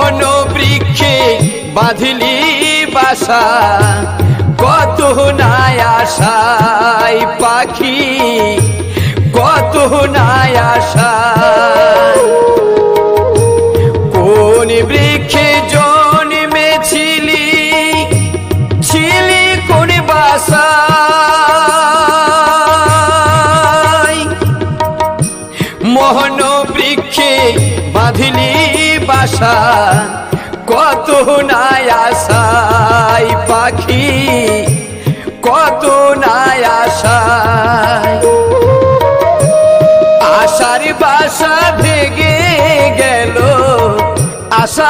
মোহন বৃক্ষে বাঁধলি বাসা, কত নাই আশায় পাখি, কত নাই আশায়। কোন বৃক্ষে জন্মেছিলি, ছিলি কোন বাসায়। মোহন বৃক্ষে বাঁধলি বাসা, কত নাই আশায় পাখি, কত নাই আশায়। আশার বাসা ভেঙে গেল, আশা